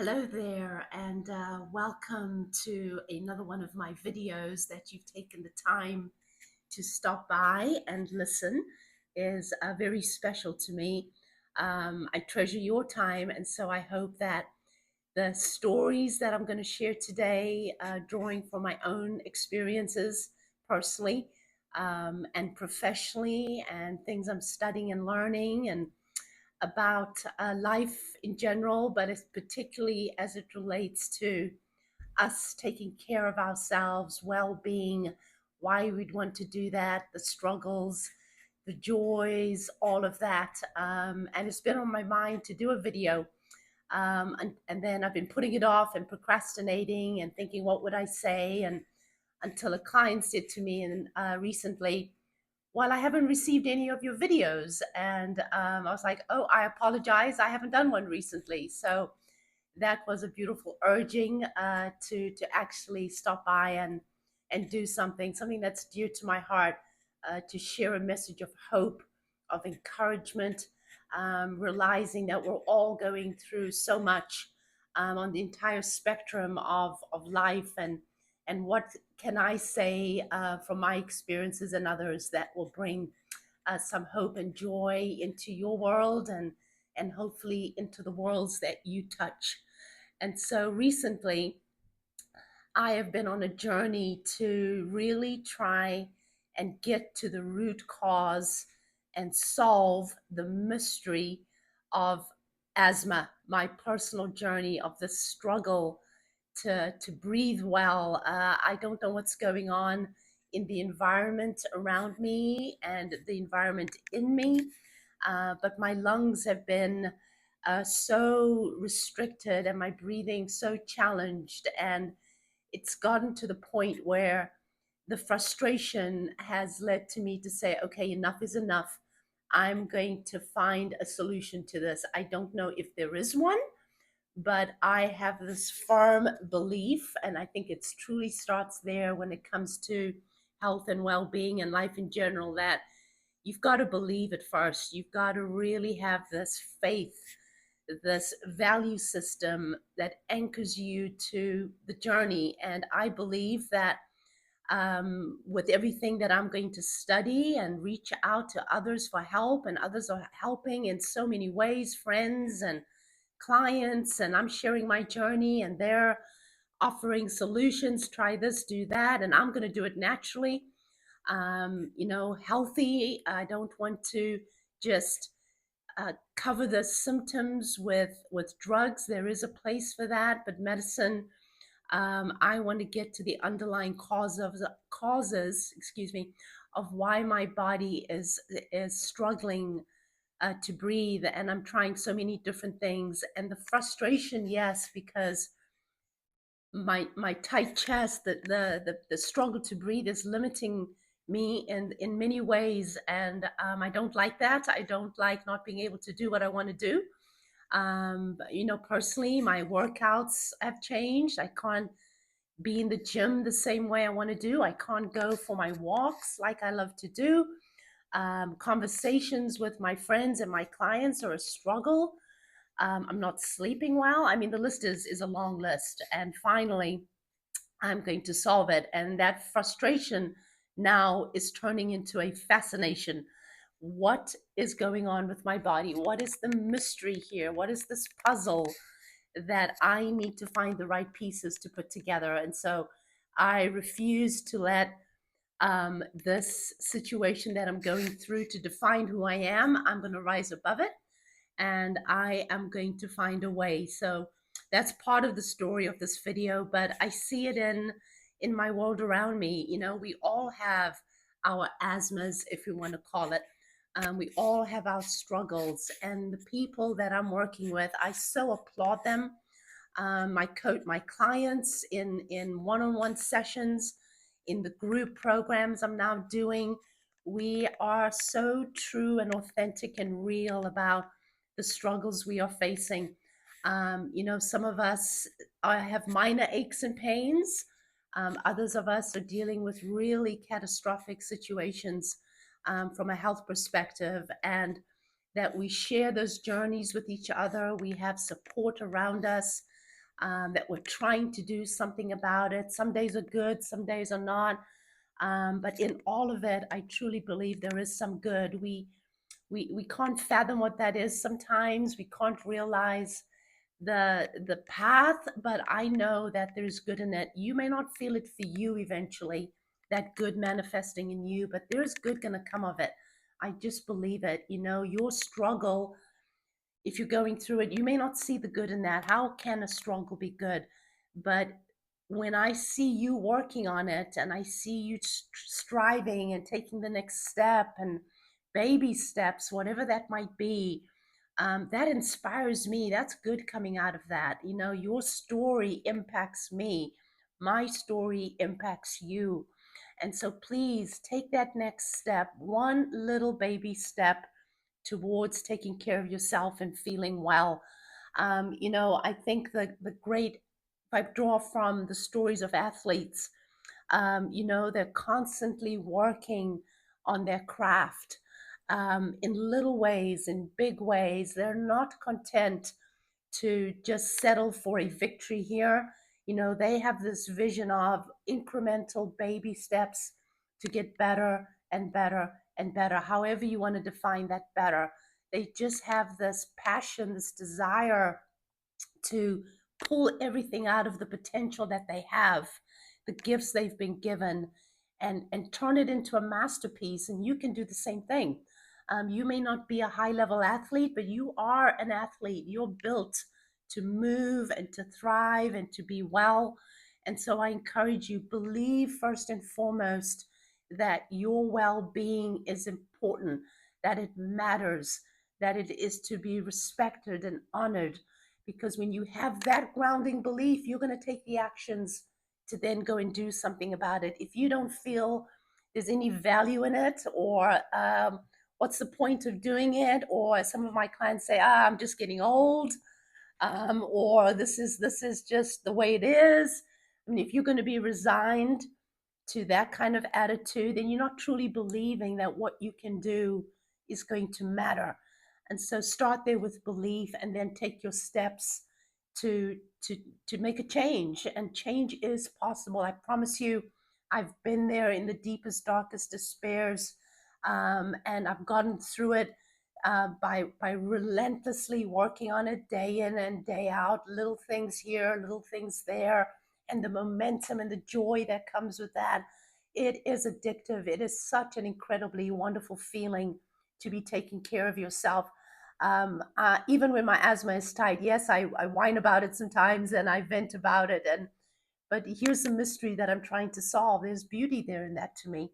Hello there, and welcome to another one of my videos that you've taken the time to stop by and listen is very special to me. I treasure your time, and so I hope that the stories that I'm going to share today, drawing from my own experiences personally and professionally, and things I'm studying and learning, and about life in general, but it's particularly as it relates to us taking care of ourselves, well being, why we'd want to do that, the struggles, the joys, all of that. And it's been on my mind to do a video. And then I've been putting it off and procrastinating and thinking, what would I say? And until a client said to me and recently, well, I haven't received any of your videos. And I was like, oh, I apologize. I haven't done one recently. So that was a beautiful urging to actually stop by and do something that's dear to my heart, to share a message of hope, of encouragement, realizing that we're all going through so much on the entire spectrum of life, and what can I say from my experiences and others that will bring some hope and joy into your world and hopefully into the worlds that you touch. And so recently, I have been on a journey to really try and get to the root cause and solve the mystery of asthma, my personal journey of the struggle to breathe well. I don't know what's going on in the environment around me and the environment in me, but my lungs have been so restricted and my breathing so challenged. And it's gotten to the point where the frustration has led to me to say, okay, enough is enough. I'm going to find a solution to this. I don't know if there is one, but I have this firm belief, and I think it truly starts there when it comes to health and well being and life in general, that you've got to believe it first. You've got to really have this faith, this value system that anchors you to the journey. And I believe that with everything that I'm going to study and reach out to others for help, and others are helping in so many ways, friends and clients, and I'm sharing my journey and they're offering solutions, try this, do that, and I'm going to do it naturally, healthy. I don't want to just cover the symptoms with drugs. There is a place for that, but medicine, I want to get to the underlying causes, excuse me, of why my body is struggling to breathe, and I'm trying so many different things. And the frustration, yes, because my tight chest, the struggle to breathe is limiting me in many ways, and I don't like that. I don't like not being able to do what I want to do. But, personally, my workouts have changed. I can't be in the gym the same way I want to do. I can't go for my walks like I love to do. Conversations with my friends and my clients are a struggle. I'm not sleeping well. I mean, the list is a long list. And finally, I'm going to solve it. And that frustration now is turning into a fascination. What is going on with my body? What is the mystery here? What is this puzzle that I need to find the right pieces to put together? And so I refuse to let this situation that I'm going through to define who I am. I'm going to rise above it, and I am going to find a way. So that's part of the story of this video, but I see it in my world around me. We all have our asthmas, if you want to call it. We all have our struggles, and the people that I'm working with, I so applaud them. My clients in one-on-one sessions, in the group programs I'm now doing, we are so true and authentic and real about the struggles we are facing. Some of us have minor aches and pains. Others of us are dealing with really catastrophic situations from a health perspective, and that we share those journeys with each other. We have support around us. that we're trying to do something about it. Some days are good, some days are not. But in all of it, I truly believe there is some good. We can't fathom what that is sometimes. We can't realize the path, but I know that there's good in it. You may not feel it for you eventually, that good manifesting in you, but there's good going to come of it. I just believe it. Your struggle, if you're going through it, you may not see the good in that. How can a struggle be good? But when I see you working on it and I see you striving and taking the next step and baby steps, whatever that might be, that inspires me. That's good coming out of that. Your story impacts me, my story impacts you. And so please take that next step, one little baby step towards taking care of yourself and feeling well. I think the great, if I draw from the stories of athletes, they're constantly working on their craft in little ways, in big ways. They're not content to just settle for a victory here. They have this vision of incremental baby steps to get better and better and better, however you want to define that better. They just have this passion, this desire to pull everything out of the potential that they have, the gifts they've been given, and turn it into a masterpiece. And you can do the same thing. You may not be a high level athlete, but you are an athlete. You're built to move and to thrive and to be well. And so I encourage you, believe first and foremost that your well being is important, that it matters, that it is to be respected and honored, because when you have that grounding belief, you're going to take the actions to then go and do something about it. If you don't feel there's any value in it, or what's the point of doing it, or some of my clients say, I'm just getting old, or this is just the way it is. I mean, if you're going to be resigned to that kind of attitude, then you're not truly believing that what you can do is going to matter. And so start there with belief and then take your steps to to to make a change. And change is possible. I promise you, I've been there in the deepest, darkest despairs, and I've gotten through it by relentlessly working on it day in and day out, little things here, little things there, and the momentum and the joy that comes with that. It is addictive. It is such an incredibly wonderful feeling to be taking care of yourself. Even when my asthma is tight, yes, I whine about it sometimes and I vent about it. But here's the mystery that I'm trying to solve. There's beauty there in that to me.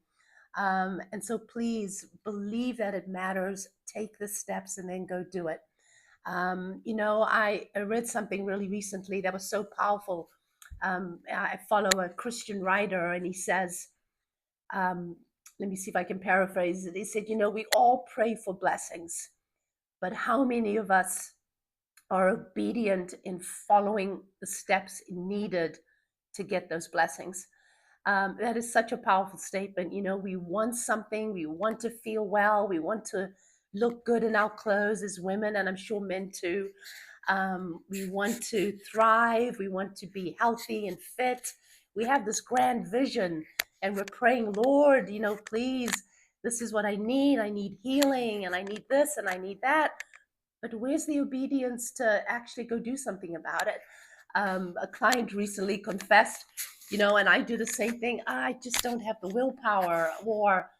And so please believe that it matters. Take the steps and then go do it. I read something really recently that was so powerful. I follow a Christian writer, and he says, um, let me see if I can paraphrase it. He said, we all pray for blessings, but how many of us are obedient in following the steps needed to get those blessings? That is such a powerful statement. We want something, we want to feel well, we want to look good in our clothes as women, and I'm sure men too. We want to thrive, we want to be healthy and fit. We have this grand vision, and we're praying, Lord, please, this is what I need. I need healing, and I need this, and I need that. But where's the obedience to actually go do something about it? A client recently confessed, and I do the same thing. I just don't have the willpower, or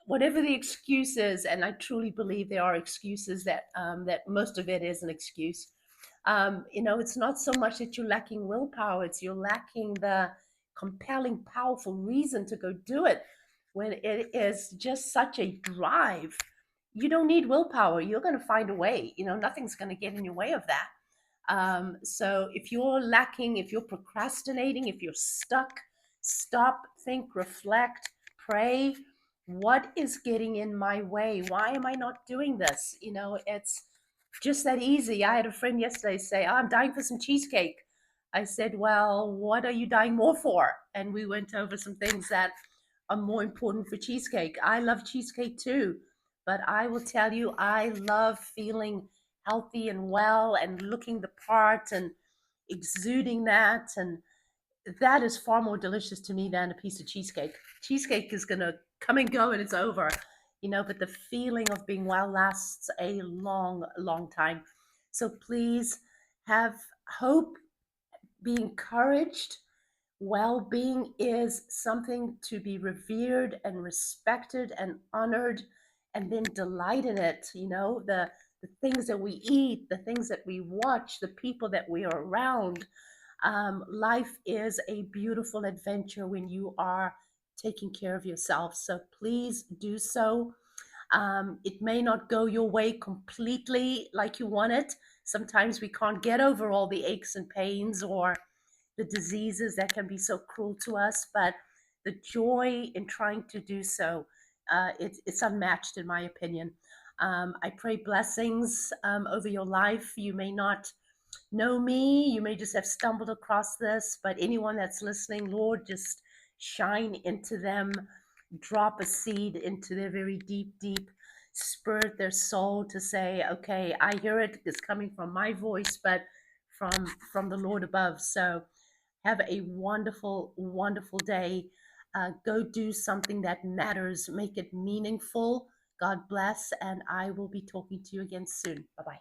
whatever the excuse is. And I truly believe there are excuses that most of it is an excuse. It's not so much that you're lacking willpower, it's you're lacking the compelling, powerful reason to go do it when it is just such a drive. You don't need willpower. You're going to find a way. Nothing's going to get in your way of that. So if you're lacking, if you're procrastinating, if you're stuck, stop, think, reflect, pray. What is getting in my way? Why am I not doing this? It's just that easy. I had a friend yesterday say, "Oh, I'm dying for some cheesecake." I said, "Well, what are you dying more for?" And we went over some things that are more important for cheesecake. I love cheesecake too, but I will tell you, I love feeling healthy and well and looking the part and exuding that. And that is far more delicious to me than a piece of cheesecake. Cheesecake is going to come and go and it's over, but the feeling of being well lasts a long, long time. So please have hope, be encouraged. Well being is something to be revered and respected and honored, and then delight in it. The things that we eat, the things that we watch, the people that we are around. Life is a beautiful adventure when you are taking care of yourself. So please do so. It may not go your way completely like you want it. Sometimes we can't get over all the aches and pains or the diseases that can be so cruel to us, but the joy in trying to do so, it's unmatched in my opinion. I pray blessings over your life. You may not know me, you may just have stumbled across this, but anyone that's listening, Lord, just shine into them, drop a seed into their very deep, deep spirit, their soul, to say, okay, I hear it, it's coming from my voice, but from the Lord above. So have a wonderful, wonderful day. Go do something that matters, make it meaningful. God bless, and I will be talking to you again soon. Bye bye.